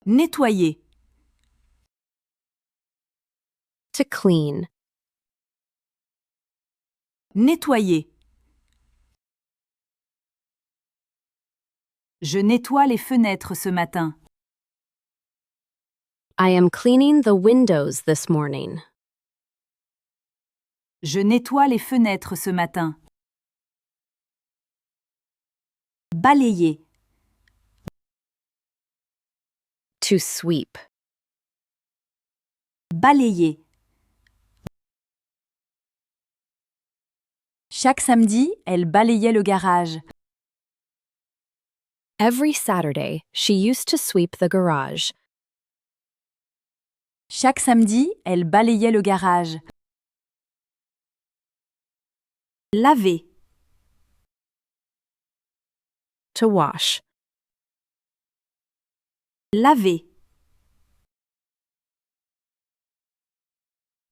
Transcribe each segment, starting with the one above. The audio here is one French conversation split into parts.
Nettoyer. To clean. Nettoyer. Je nettoie les fenêtres ce matin. I am cleaning the windows this morning. Je nettoie les fenêtres ce matin. Balayer. To sweep. Balayer. Chaque samedi, elle balayait le garage. Every Saturday, she used to sweep the garage. Chaque samedi, elle balayait le garage. Laver. To wash. Laver.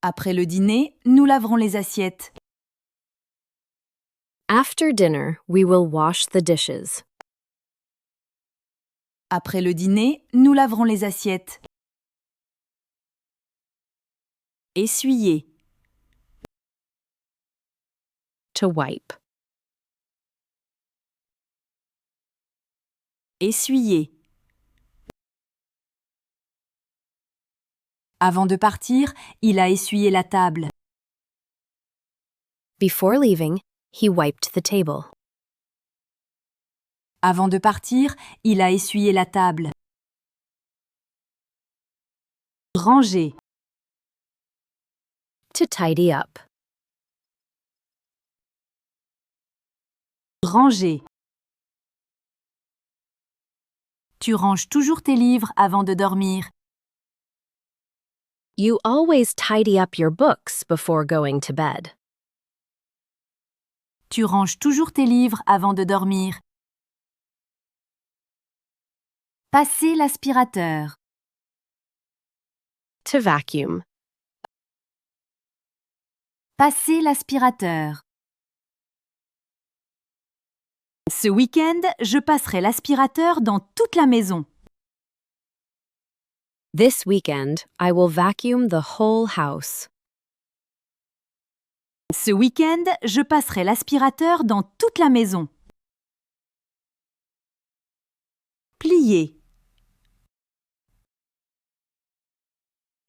Après le dîner, nous laverons les assiettes. After dinner, we will wash the dishes. Après le dîner, nous laverons les assiettes. Essuyer. To wipe. Essuyer. Avant de partir, il a essuyé la table. Before leaving, he wiped the table. Avant de partir, il a essuyé la table. Ranger. To tidy up. Ranger. Tu ranges toujours tes livres avant de dormir. You always tidy up your books before going to bed. Tu ranges toujours tes livres avant de dormir. Passer l'aspirateur. To vacuum. Passer l'aspirateur. Ce week-end, je passerai l'aspirateur dans toute la maison. This weekend, I will vacuum the whole house. Ce week-end, je passerai l'aspirateur dans toute la maison. Plier.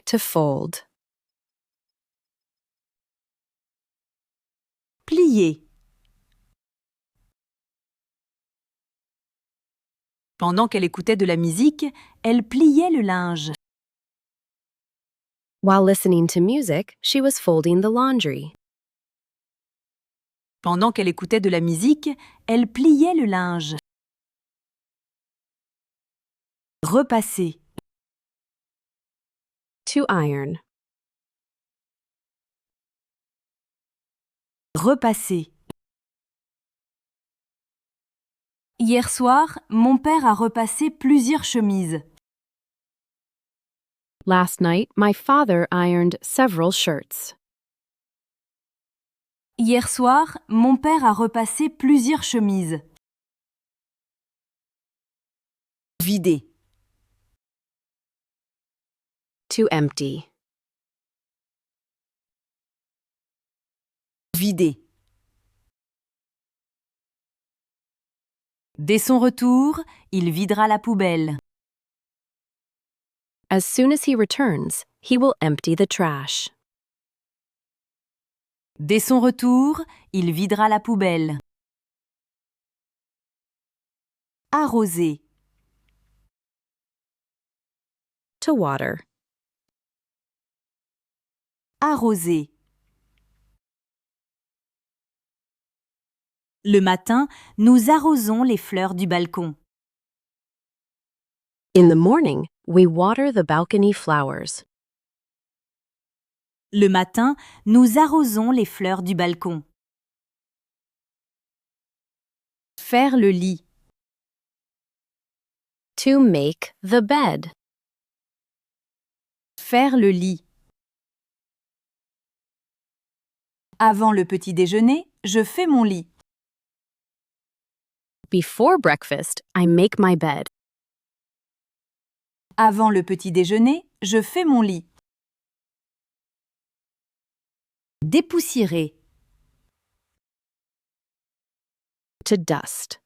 To fold. Plier. Pendant qu'elle écoutait de la musique, elle pliait le linge. While listening to music, she was folding the laundry. Pendant qu'elle écoutait de la musique, elle pliait le linge. Repasser. To iron. Repasser. Hier soir, mon père a repassé plusieurs chemises. Last night, my father ironed several shirts. Hier soir, mon père a repassé plusieurs chemises. Vider. To empty. Vider. Dès son retour, il videra la poubelle. As soon as he returns, he will empty the trash. Dès son retour, il videra la poubelle. Arroser. To water. Arroser. Le matin, nous arrosons les fleurs du balcon. In the morning, we water the balcony flowers. Le matin, nous arrosons les fleurs du balcon. Faire le lit. To make the bed. Faire le lit. Avant le petit déjeuner, je fais mon lit. Before breakfast, I make my bed. Avant le petit déjeuner, je fais mon lit. Dépoussiérer. To dust.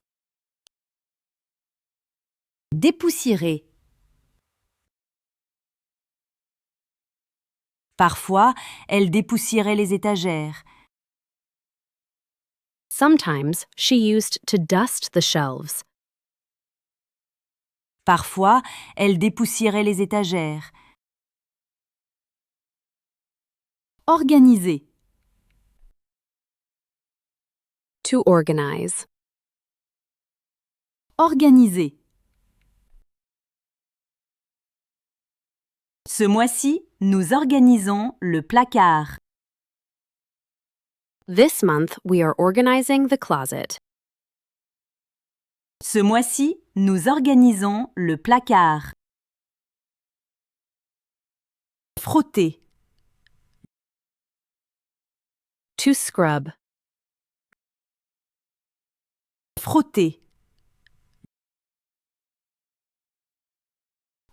Dépoussiérer. Parfois, elle dépoussiérait les étagères. Sometimes she used to dust the shelves. Parfois, elle dépoussiérait les étagères. Organiser. To organize. Organiser. Ce mois-ci, nous organisons le placard. This month we are organizing the closet. Ce mois-ci, nous organisons le placard. Frotter. To scrub. Frotter.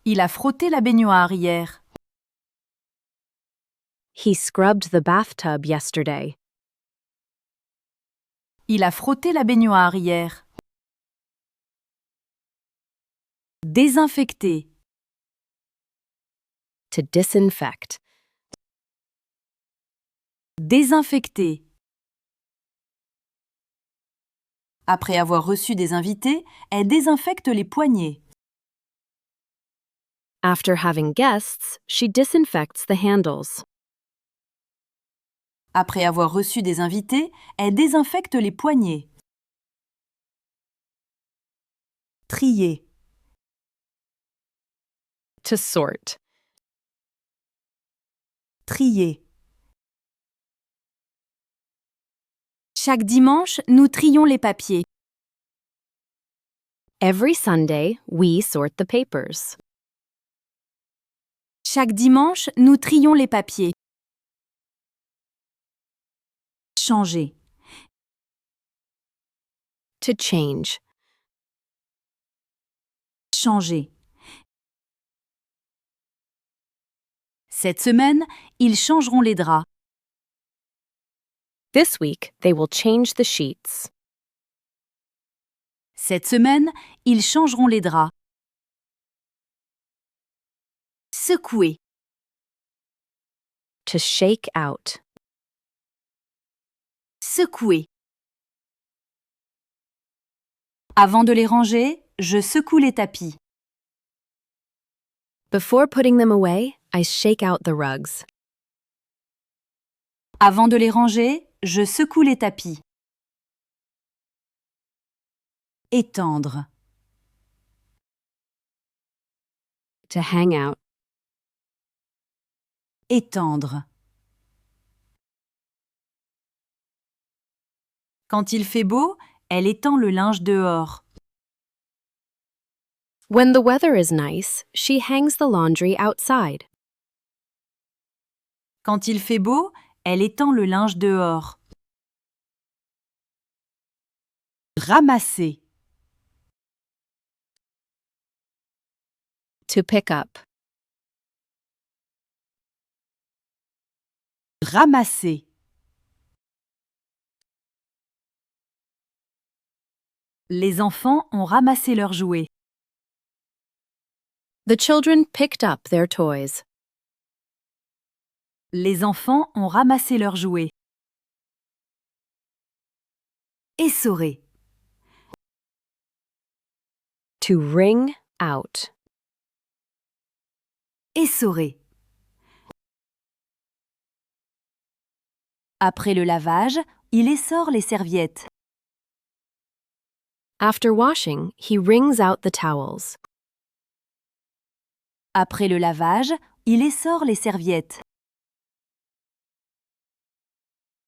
Il a frotté la baignoire hier. He scrubbed the bathtub yesterday. Il a frotté la baignoire hier. Désinfecter. To disinfect. Désinfecter. Après avoir reçu des invités, elle désinfecte les poignées. After having guests, she disinfects the handles. Après avoir reçu des invités, elle désinfecte les poignées. Trier. To sort. Trier. Chaque dimanche, nous trions les papiers. Every Sunday, we sort the papers. Chaque dimanche, nous trions les papiers. Changer. To change. Changer. Cette semaine, ils changeront les draps. This week, they will change the sheets. Cette semaine, ils changeront les draps. Secouer. To shake out. Secouer. Avant de les ranger, je secoue les tapis. Before putting them away, I shake out the rugs. Avant de les ranger, je secoue les tapis. Étendre. To hang out. Étendre. Quand il fait beau, elle étend le linge dehors. When the weather is nice, she hangs the laundry outside. Quand il fait beau, elle étend le linge dehors. Ramasser. To pick up. Ramasser. Les enfants ont ramassé leurs jouets. The children picked up their toys. Les enfants ont ramassé leurs jouets. Essorer. To wring out. Essorer. Après le lavage, il essore les serviettes. After washing, he wrings out the towels. Après le lavage, il essore les serviettes.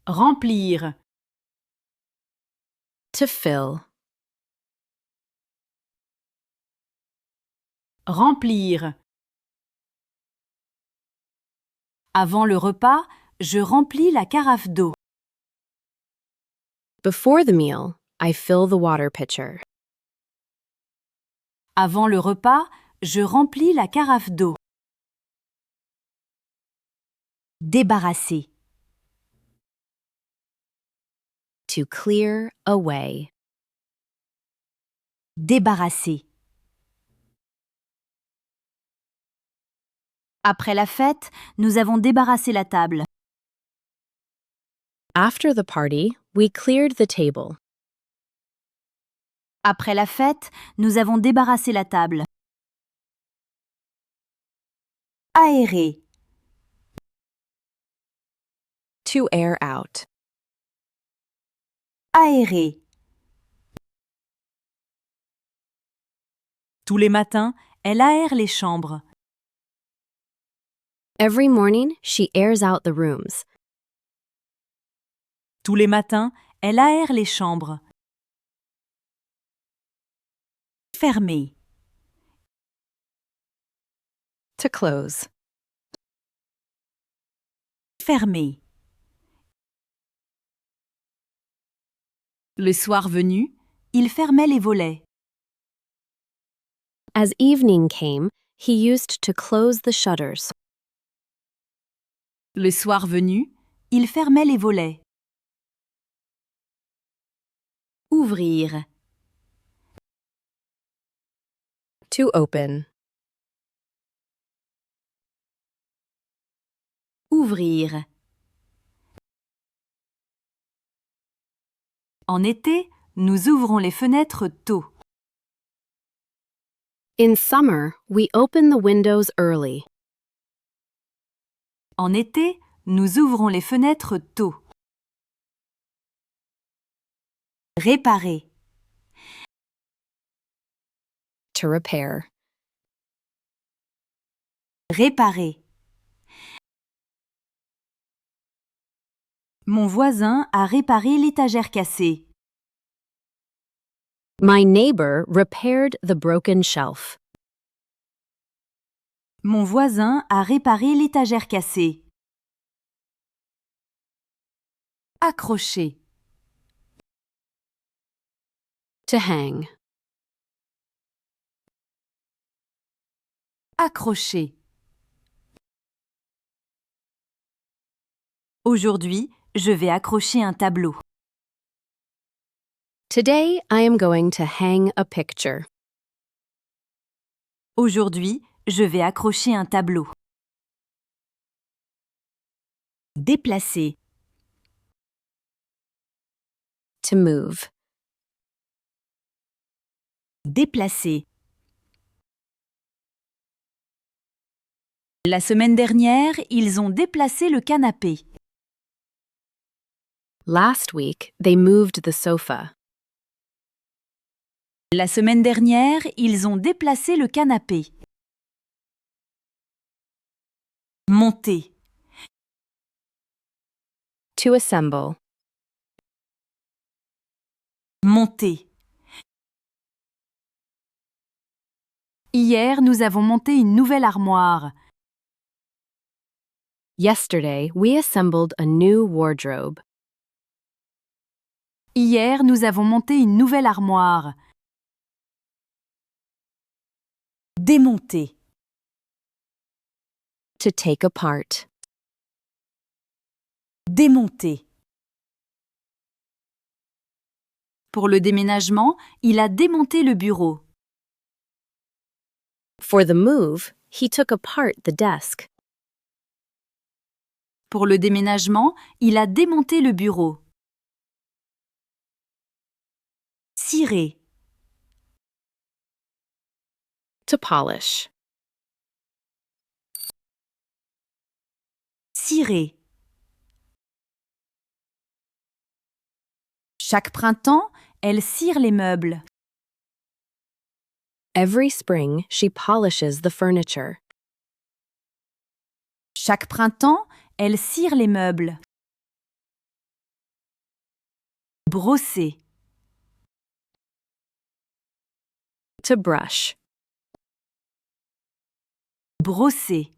Remplir. To fill. Remplir. Avant le repas, je remplis la carafe d'eau. Before the meal, I fill the water pitcher. Avant le repas, je remplis la carafe d'eau. Débarrasser. To clear away. Débarrasser. Après la fête, nous avons débarrassé la table. After the party, we cleared the table. Après la fête, nous avons débarrassé la table. Aérer. To air out. Aérer. Tous les matins, elle aère les chambres. Every morning, she airs out the rooms. Tous les matins, elle aère les chambres. Fermer. To close. Fermer. Le soir venu, il fermait les volets. As evening came, he used to close the shutters. Le soir venu, il fermait les volets. Ouvrir. To open. Ouvrir. En été, nous ouvrons les fenêtres tôt. In summer, we open the windows early. En été, nous ouvrons les fenêtres tôt. Réparer. To repair. Réparer. Mon voisin a réparé l'étagère cassée. My neighbor repaired the broken shelf. Mon voisin a réparé l'étagère cassée. Accrocher. To hang. Accrocher. Aujourd'hui, je vais accrocher un tableau. Today, I am going to hang a picture. Aujourd'hui, je vais accrocher un tableau. Déplacer. To move. Déplacer. La semaine dernière, ils ont déplacé le canapé. Last week, they moved the sofa. La semaine dernière, ils ont déplacé le canapé. Monter. To assemble. Monter. Hier, nous avons monté une nouvelle armoire. Yesterday, we assembled a new wardrobe. Hier, nous avons monté une nouvelle armoire. Démonter. To take apart. Démonter. Pour le déménagement, il a démonté le bureau. For the move, he took apart the desk. Pour le déménagement, il a démonté le bureau. Cirer. To polish. Cirer. Chaque printemps, elle cire les meubles. Every spring, she polishes the furniture. Chaque printemps, elle cire les meubles. Brosser. To brush. Brosser.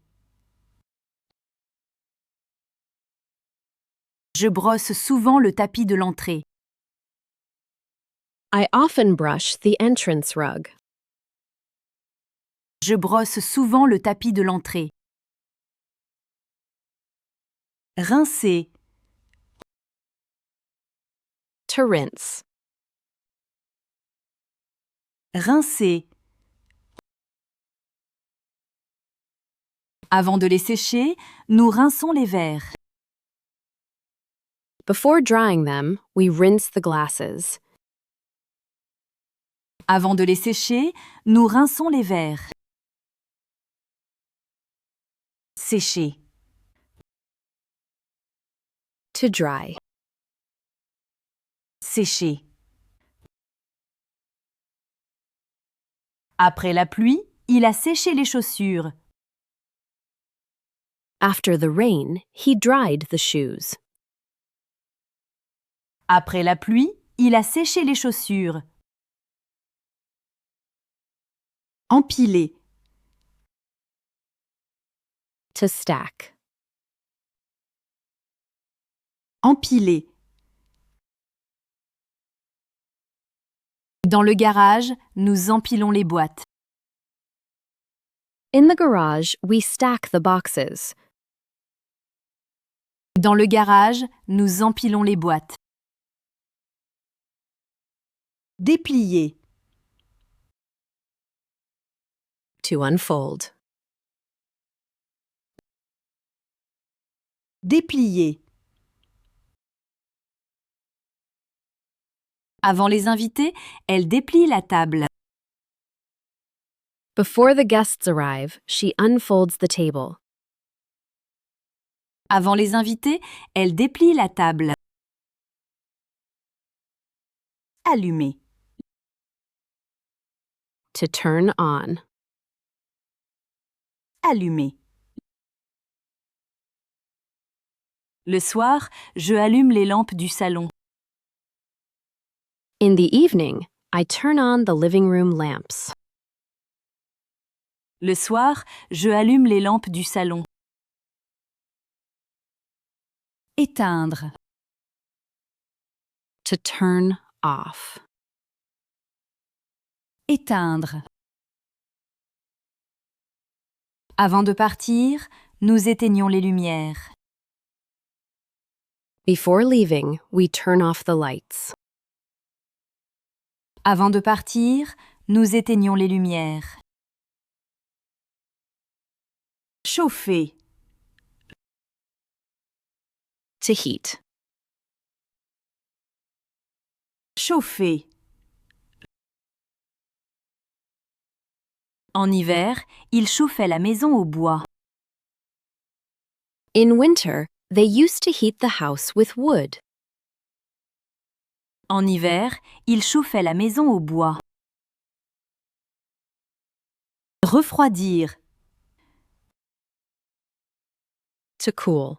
Je brosse souvent le tapis de l'entrée. I often brush the entrance rug. Je brosse souvent le tapis de l'entrée. Rincer. To rinse. Rincer. Avant de les sécher, nous rinçons les verres. Before drying them, we rinse the glasses. Avant de les sécher, nous rinçons les verres. Sécher. To dry. Sécher. Après la pluie, il a séché les chaussures. After the rain, he dried the shoes. Après la pluie, il a séché les chaussures. Empiler. To stack. Empiler. Dans le garage, nous empilons les boîtes. In the garage, we stack the boxes. Dans le garage, nous empilons les boîtes. Déplier. To unfold. Déplier. Avant les invités, elle déplie la table. Before the guests arrive, she unfolds the table. Avant les invités, elle déplie la table. Allumer. To turn on. Allumer. Le soir, je allume les lampes du salon. In the evening, I turn on the living room lamps. Le soir, je allume les lampes du salon. Éteindre. To turn off. Éteindre. Avant de partir, nous éteignons les lumières. Before leaving, we turn off the lights. Avant de partir, nous éteignons les lumières. Chauffer. To heat. Chauffer. En hiver, il chauffait la maison au bois. In winter, they used to heat the house with wood. En hiver, il chauffait la maison au bois. Refroidir. To cool.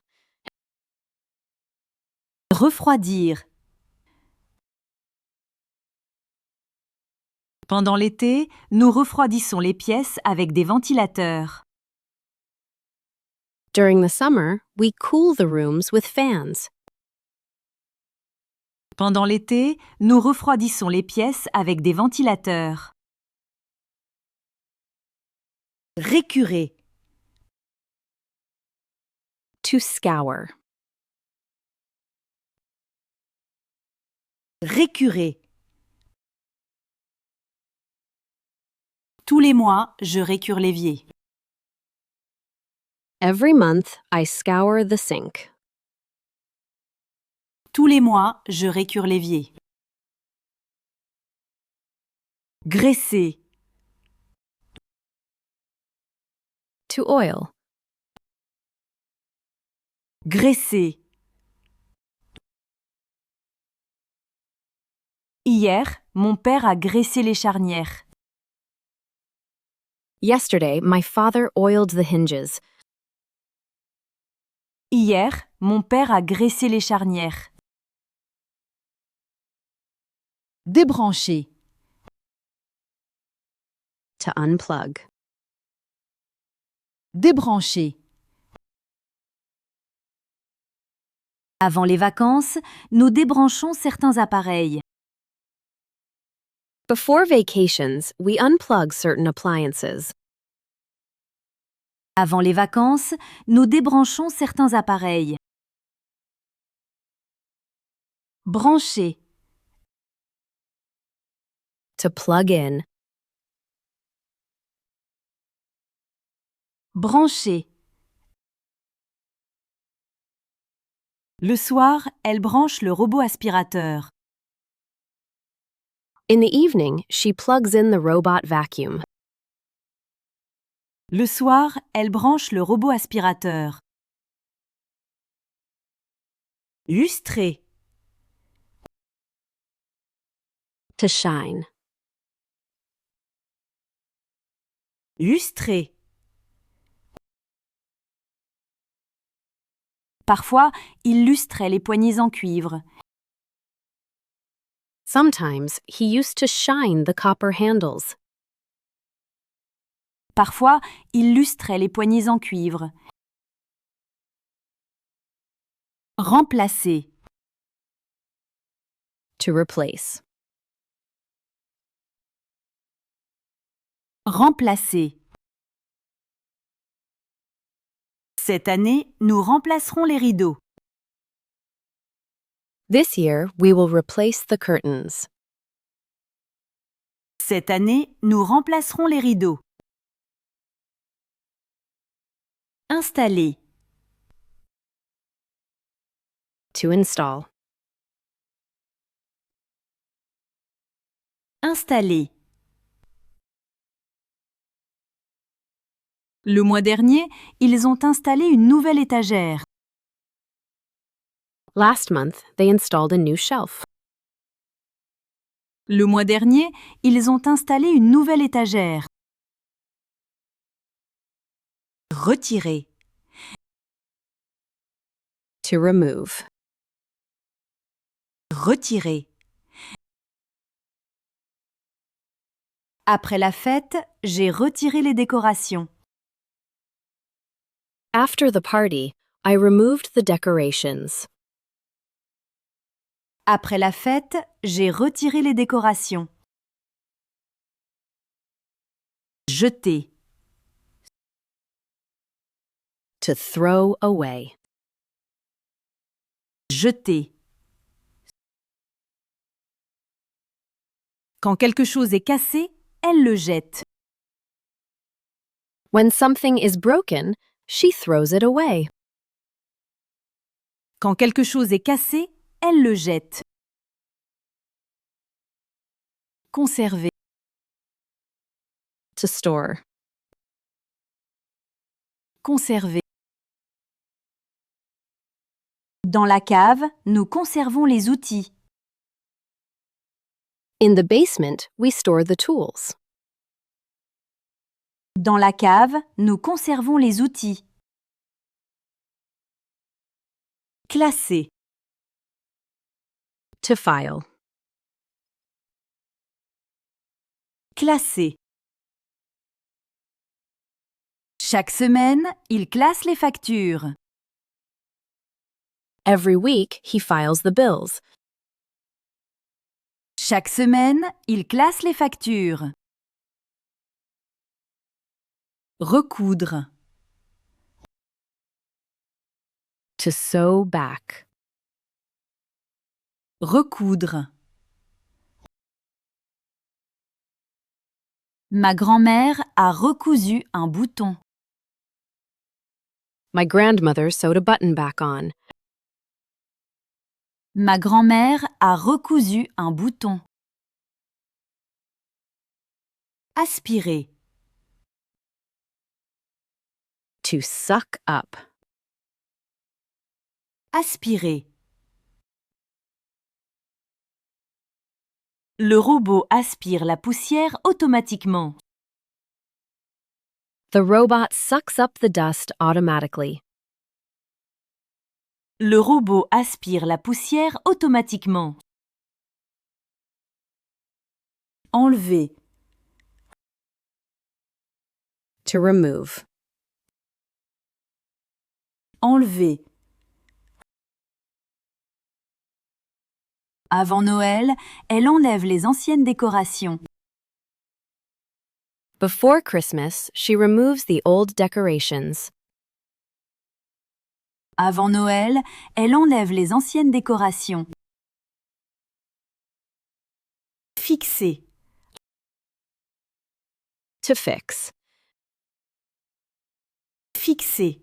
Refroidir. Pendant l'été, nous refroidissons les pièces avec des ventilateurs. During the summer, we cool the rooms with fans. Pendant l'été, nous refroidissons les pièces avec des ventilateurs. Récurer. To scour. Récurer. Tous les mois, je récure l'évier. Every month, I scour the sink. Tous les mois, je récure l'évier. Graisser. To oil. Graisser. Hier, mon père a graissé les charnières. Yesterday, my father oiled the hinges. Hier, mon père a graissé les charnières. Débrancher. To unplug. Débrancher. Avant les vacances, nous débranchons certains appareils. Before vacations, we unplug certain appliances. Avant les vacances, nous débranchons certains appareils. Brancher, To plug in. brancher. Le soir, elle branche le robot aspirateur. In the evening, she plugs in the robot vacuum. Le soir, elle branche le robot aspirateur. Lustrer, To shine. lustrer. Parfois, il lustrait les poignées en cuivre. Sometimes he used to shine the copper handles. Parfois, il lustrait les poignées en cuivre. Remplacer, To replace. remplacer. Cette année, nous remplacerons les rideaux. This year, we will replace the curtains. Cette année, nous remplacerons les rideaux. Installer, To install. installer. Le mois dernier, ils ont installé une nouvelle étagère. Last month, they installed a new shelf. Le mois dernier, ils ont installé une nouvelle étagère. Retirer, To remove. retirer. Après la fête, j'ai retiré les décorations. After the party, I removed the decorations. Après la fête, j'ai retiré les décorations. Jeter, To throw away. jeter. Quand quelque chose est cassé, elle le jette. When something is broken, she throws it away. Quand quelque chose est cassé, elle le jette. Conserver, To store. conserver. Dans la cave, nous conservons les outils. In the basement, we store the tools. Dans la cave, nous conservons les outils. Classer, To file. classer. Chaque semaine, il classe les factures. Every week, he files the bills. Chaque semaine, il classe les factures. Recoudre, To sew back. recoudre. Ma grand-mère a recousu un bouton. My grandmother sewed a button back on. Ma grand-mère a recousu un bouton. Aspirer, To suck up. aspirer. Le robot aspire la poussière automatiquement. The robot sucks up the dust automatically. Le robot aspire la poussière automatiquement. Enlever, To remove. enlever. Avant Noël, elle enlève les anciennes décorations. Before Christmas, she removes the old decorations. Avant Noël, elle enlève les anciennes décorations. Fixer. To fix. Fixer.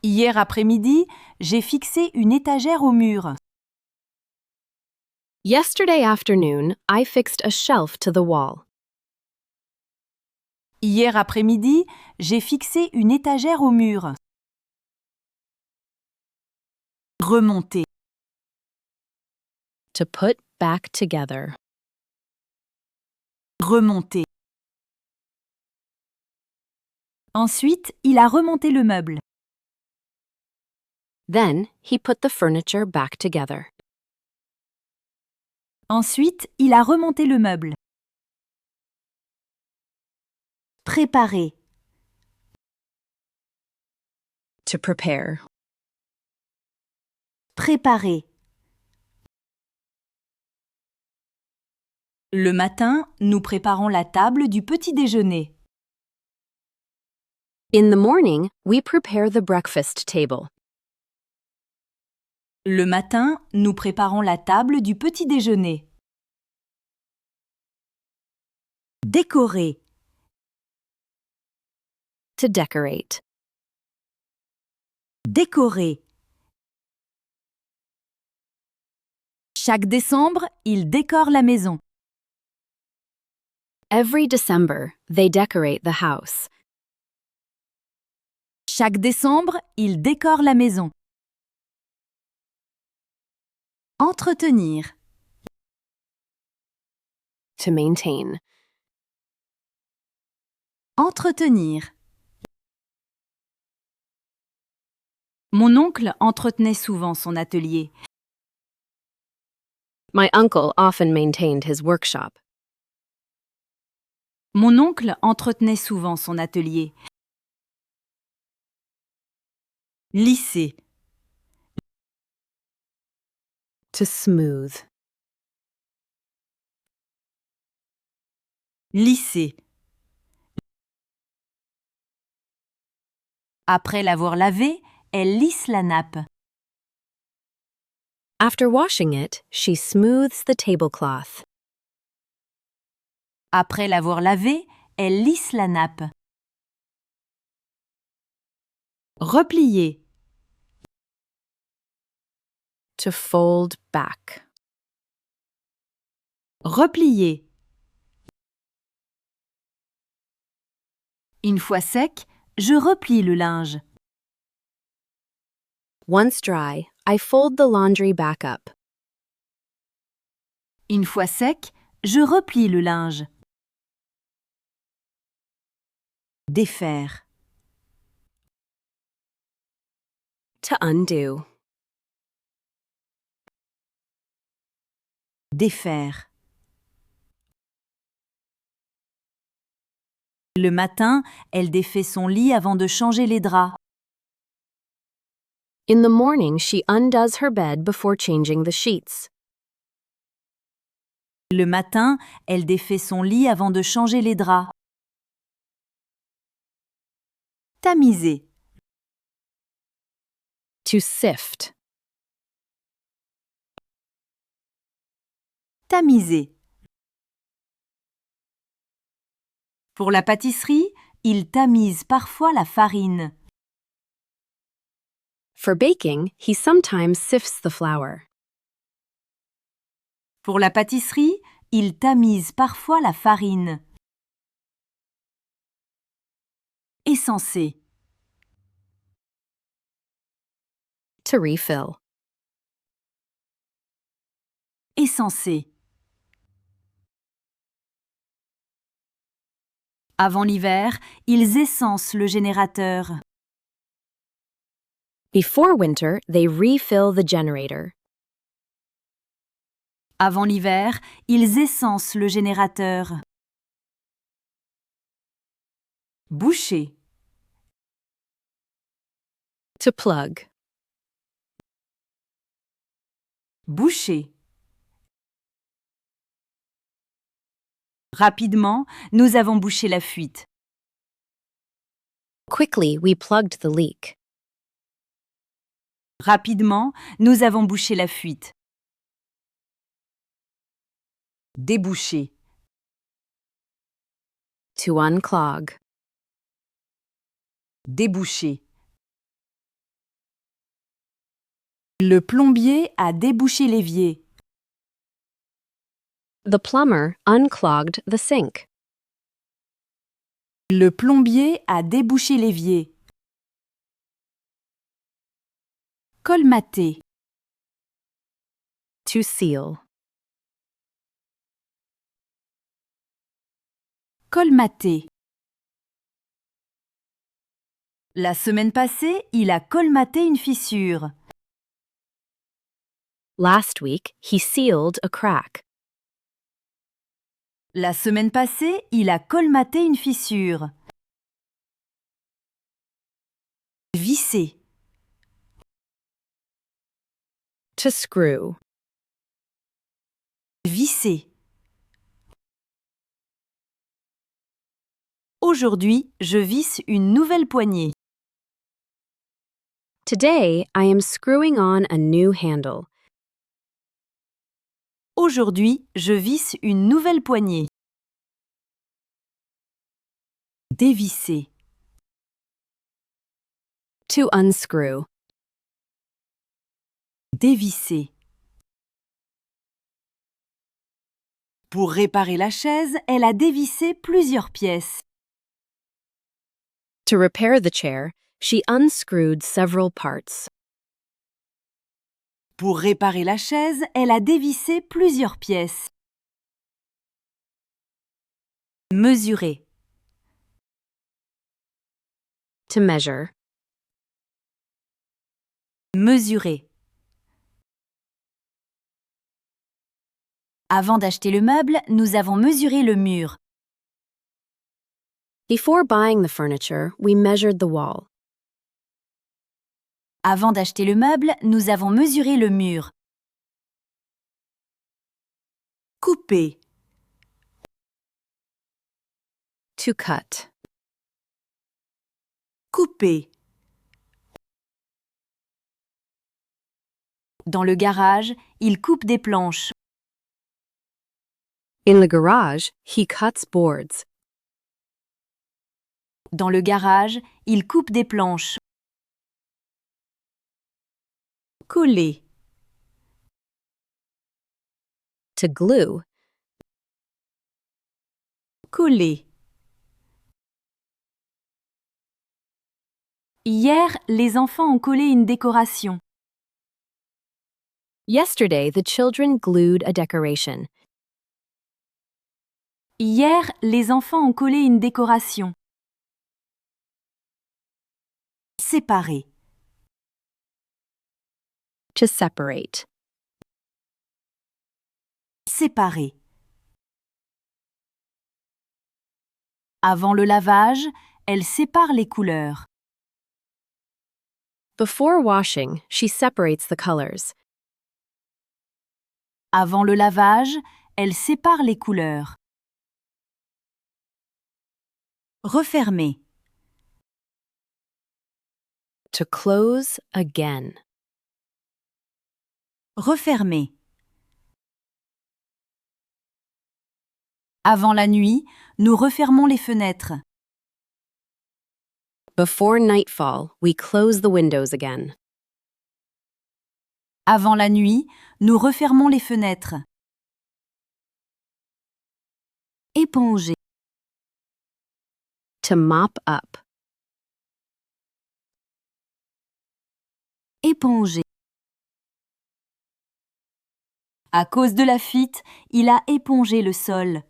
Hier après-midi, j'ai fixé une étagère au mur. Yesterday afternoon, I fixed a shelf to the wall. Hier après-midi, j'ai fixé une étagère au mur. Remonter. To put back together. Remonter. Ensuite, il a remonté le meuble. Then, he put the furniture back together. Ensuite, il a remonté le meuble. Préparer. To prepare. Préparer. Le matin, nous préparons la table du petit déjeuner. In the morning, we prepare the breakfast table. Le matin, nous préparons la table du petit déjeuner. Décorer. To decorate. Décorer. Chaque décembre, il décore la maison. Every December, they decorate the house. Chaque décembre, il décore la maison. Entretenir. To maintain. Entretenir. Mon oncle entretenait souvent son atelier. My uncle often maintained his workshop. Mon oncle entretenait souvent son atelier. Lisser. To smooth. Lisser. Après l'avoir lavé, elle lisse la nappe. After washing it, she smooths the tablecloth. Après l'avoir lavé, elle lisse la nappe. Replier. To fold back. Replier. Une fois sec, je replie le linge. Once dry, I fold the laundry back up. Une fois sec, je replie le linge. Défaire. To undo. Défaire. Le matin, elle défait son lit avant de changer les draps. In the morning, she undoes her bed before changing the sheets. Le matin, elle défait son lit avant de changer les draps. Tamiser. To sift. Tamiser. Pour la pâtisserie, il tamise parfois la farine. For baking, he sometimes sifts the flour. Pour la pâtisserie, il tamise parfois la farine. Essencer. To refill. Essencer. Avant l'hiver, ils essencent le générateur. Before winter, they refill the generator. Avant l'hiver, ils essencent le générateur. Boucher. To plug. Boucher. Rapidement, nous avons bouché la fuite. Quickly, we plugged the leak. Rapidement, nous avons bouché la fuite. Déboucher. To unclog. Déboucher. Le plombier a débouché l'évier. The plumber unclogged the sink. Le plombier a débouché l'évier. Colmater. To seal. Colmater. La semaine passée, il a colmaté une fissure. Last week, he sealed a crack. La semaine passée, il a colmaté une fissure. Visser. To screw. Visser. Aujourd'hui, je visse une nouvelle poignée. Today, I am screwing on a new handle. Aujourd'hui, je visse une nouvelle poignée. Dévisser. To unscrew. Dévisser. Pour réparer la chaise, elle a dévissé plusieurs pièces. To repair the chair, she unscrewed several parts. Pour réparer la chaise, elle a dévissé plusieurs pièces. Mesurer. To measure. Mesurer. Avant d'acheter le meuble, nous avons mesuré le mur. Before buying the furniture, we measured the wall. Avant d'acheter le meuble, nous avons mesuré le mur. Couper. To cut. Couper. Dans le garage, il coupe des planches. In the garage, he cuts boards. Dans le garage, il coupe des planches. Coller. To glue. Coller. Hier, les enfants ont collé une décoration. Yesterday, the children glued a decoration. Hier, les enfants ont collé une décoration. Séparer. To separate. Séparer. Avant le lavage, elle sépare les couleurs. Before washing, she separates the colors. Avant le lavage, elle sépare les couleurs. Refermer. To close again. Refermer. Avant la nuit, nous refermons les fenêtres. Before nightfall, we close the windows again. Avant la nuit, nous refermons les fenêtres. Éponger. To mop up. Éponger. À cause de la fuite, il a épongé le sol.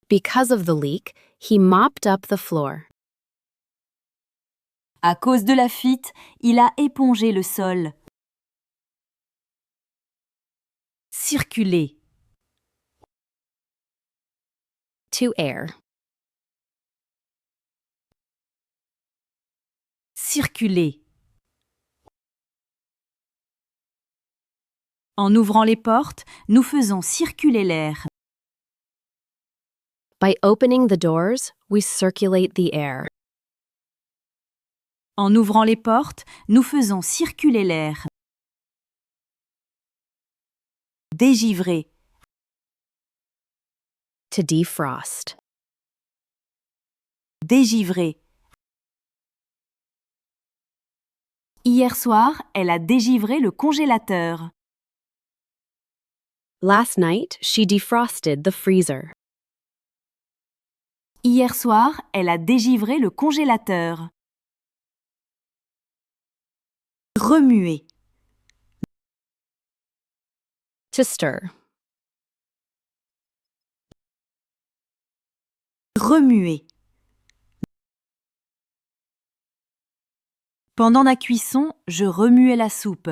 Because of the leak, he mopped up the floor. À cause de la fuite, il a épongé le sol. Circuler. To air. Circuler. En ouvrant les portes, nous faisons circuler l'air. By opening the doors, we circulate the air. En ouvrant les portes, nous faisons circuler l'air. Dégivrer. To defrost. Dégivrer. Hier soir, elle a dégivré le congélateur. Last night, she defrosted the freezer. Hier soir, elle a dégivré le congélateur. Remuer. To stir. Remuer. Pendant la cuisson, je remuais la soupe.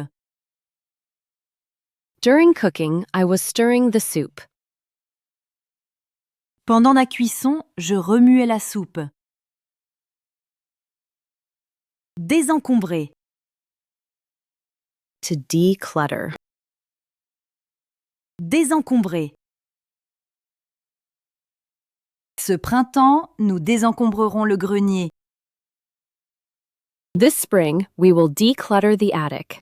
During cooking, I was stirring the soup. Pendant la cuisson, je remuais la soupe. Désencombrer. To declutter. Désencombrer. Ce printemps, nous désencombrerons le grenier. This spring, we will declutter the attic.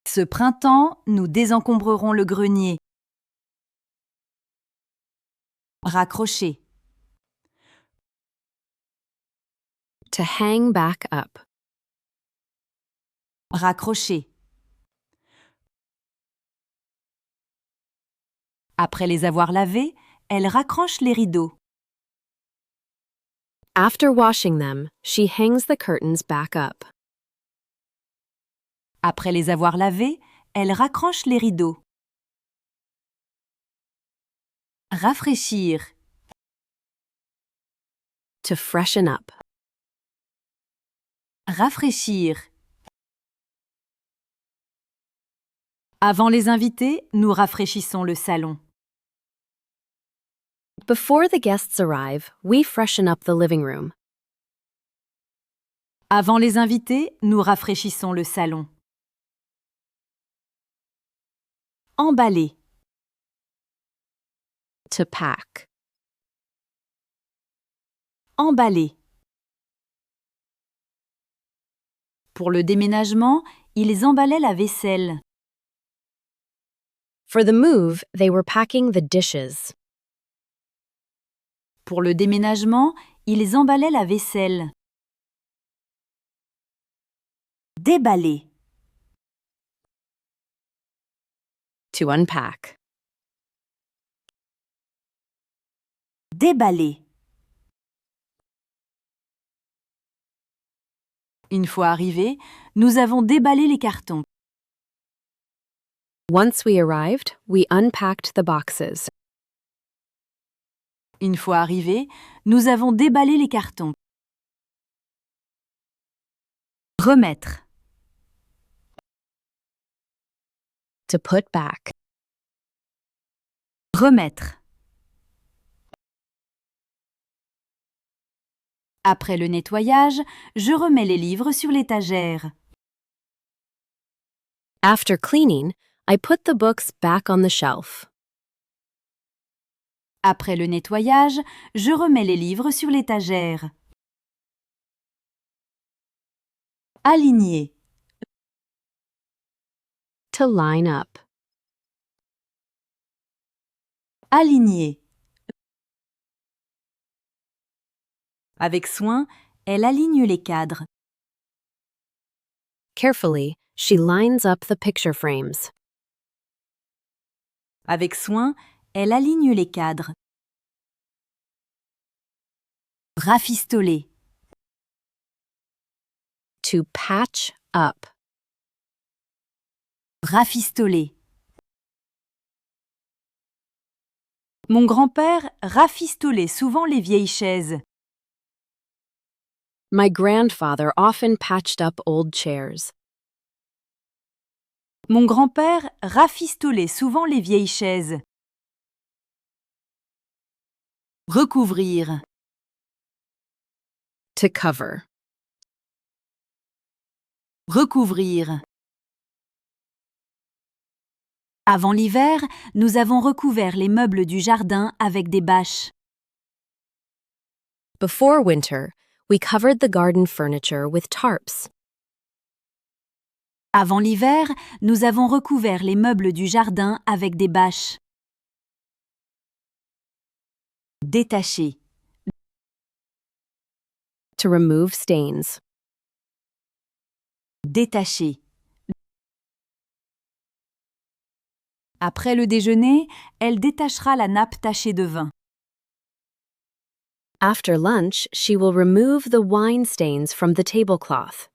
Ce printemps, nous désencombrerons le grenier. Raccrocher. To hang back up. Raccrocher. Après les avoir lavés, elle raccroche les rideaux. After washing them, she hangs the curtains back up. Après les avoir lavés, elle raccroche les rideaux. Rafraîchir. To freshen up. Rafraîchir. Avant les invités, nous rafraîchissons le salon. Before the guests arrive, we freshen up the living room. Avant les invités, nous rafraîchissons le salon. Emballer. To pack. Emballer. Pour le déménagement, ils emballaient la vaisselle. For the move, they were packing the dishes. Pour le déménagement, ils emballaient la vaisselle. Déballer. To unpack. Déballer. Une fois arrivés, nous avons déballé les cartons. Once we arrived, we unpacked the boxes. Une fois arrivés, nous avons déballé les cartons. Remettre. To put back. Remettre. Après le nettoyage, je remets les livres sur l'étagère. After cleaning, I put the books back on the shelf. Après le nettoyage, je remets les livres sur l'étagère. Aligner. To line up. Aligner. Avec soin, elle aligne les cadres. Carefully, she lines up the picture frames. Avec soin, elle aligne les cadres. Rafistoler. To patch up. Rafistoler. Mon grand-père rafistolait souvent les vieilles chaises. My grandfather often patched up old chairs. Mon grand-père rafistolait souvent les vieilles chaises. Recouvrir. To cover. Recouvrir. Avant l'hiver, nous avons recouvert les meubles du jardin avec des bâches. Before winter, we covered the garden furniture with tarps. Avant l'hiver, nous avons recouvert les meubles du jardin avec des bâches. Détacher. To remove stains. Détacher. Après le déjeuner, elle détachera la nappe tachée de vin. After lunch, she will remove the wine stains from the tablecloth.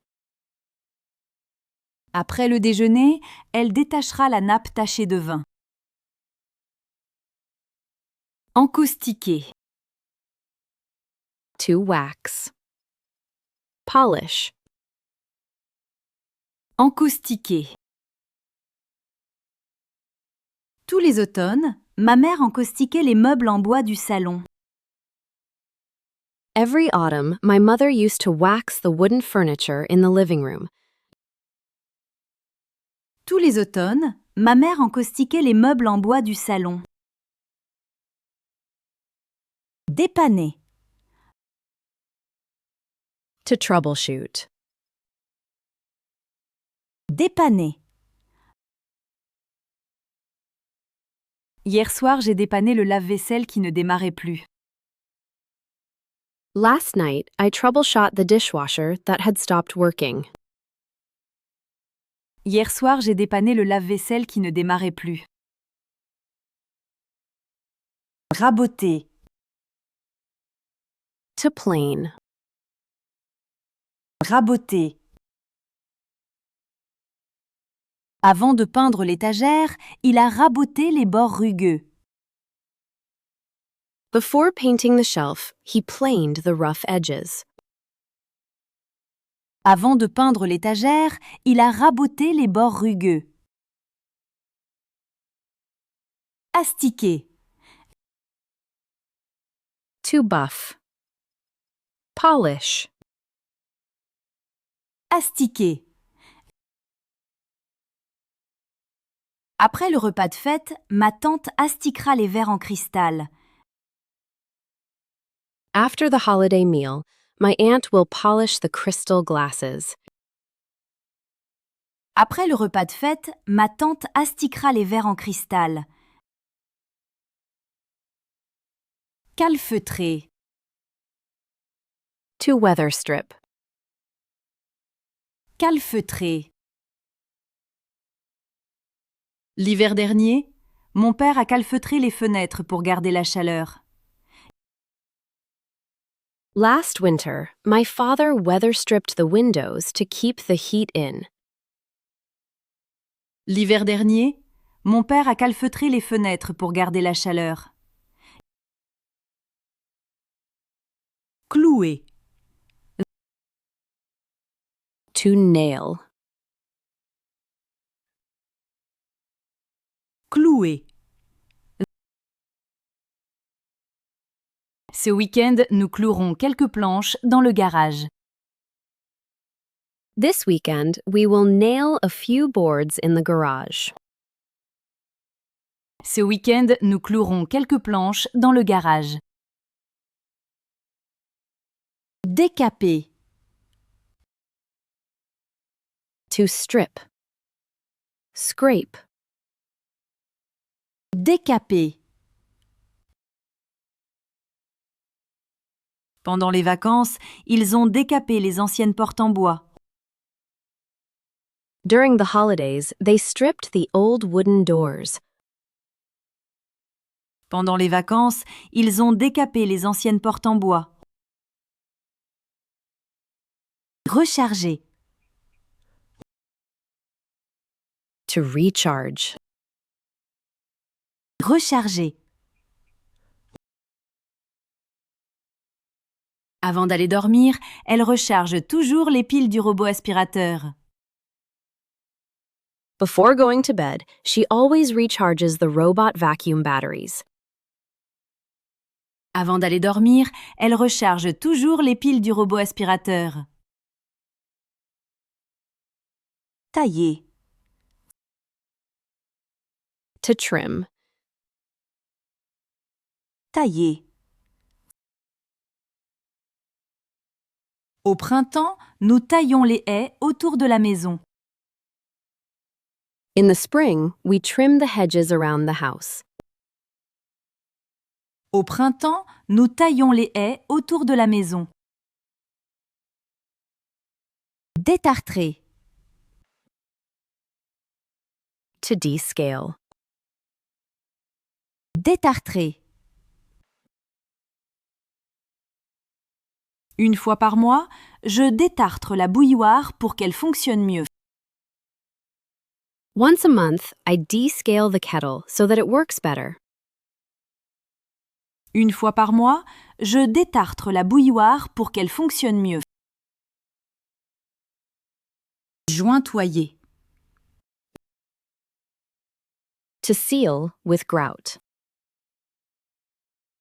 Après le déjeuner, elle détachera la nappe tachée de vin. Encaustiquer. To wax. Polish. Encaustiquer. Tous les automnes, ma mère encaustiquait les meubles en bois du salon. Every autumn, my mother used to wax the wooden furniture in the living room. Tous les automnes, ma mère encaustiquait les meubles en bois du salon. Dépanner. To troubleshoot. Dépanner. Hier soir, j'ai dépanné le lave-vaisselle qui ne démarrait plus. Last night, I troubleshot the dishwasher that had stopped working. Hier soir, j'ai dépanné le lave-vaisselle qui ne démarrait plus. Raboter. To plane. Raboter. Avant de peindre l'étagère, il a raboté les bords rugueux. Before painting the shelf, he planed the rough edges. Avant de peindre l'étagère, il a raboté les bords rugueux. Astiquer. To buff. Polish. Astiquer. Après le repas de fête, ma tante astiquera les verres en cristal. After the holiday meal, my aunt will polish the crystal glasses. Après le repas de fête, ma tante astiquera les verres en cristal. Calfeutrer. To weather strip. Calfeutrer. L'hiver dernier, mon père a calfeutré les fenêtres pour garder la chaleur. Last winter, my father weather stripped the windows to keep the heat in. L'hiver dernier, mon père a calfeutré les fenêtres pour garder la chaleur. Clouer. To nail. Clouer. Ce week-end, nous clouerons quelques planches dans le garage. This weekend, we will nail a few boards in the garage. Ce week-end, nous clouerons quelques planches dans le garage. Décaper. To strip. Scrape. Décaper. Pendant les vacances, ils ont décapé les anciennes portes en bois. During the holidays, they stripped the old wooden doors. Pendant les vacances, ils ont décapé les anciennes portes en bois. Recharger. To recharge. Recharger. Avant d'aller dormir, elle recharge toujours les piles du robot aspirateur. Before going to bed, she always recharges the robot vacuum batteries. Avant d'aller dormir, elle recharge toujours les piles du robot aspirateur. Tailler. To trim. Tailler. Au printemps, nous taillons les haies autour de la maison. In the spring, we trim the hedges around the house. Au printemps, nous taillons les haies autour de la maison. Détartrer. To descale. Détartrer. Une fois par mois, je détartre la bouilloire pour qu'elle fonctionne mieux. Once a month, I descale the kettle so that it works better. Une fois par mois, je détartre la bouilloire pour qu'elle fonctionne mieux. Jointoyer. To seal with grout.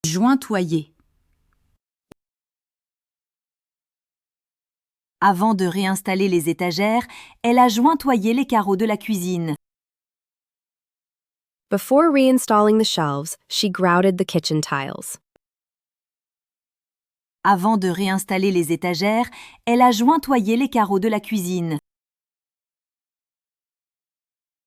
Jointoyer. Avant de réinstaller les étagères, elle a jointoyé les carreaux de la cuisine. Before reinstalling the shelves, she grouted the kitchen tiles. Avant de réinstaller les étagères, elle a jointoyé les carreaux de la cuisine.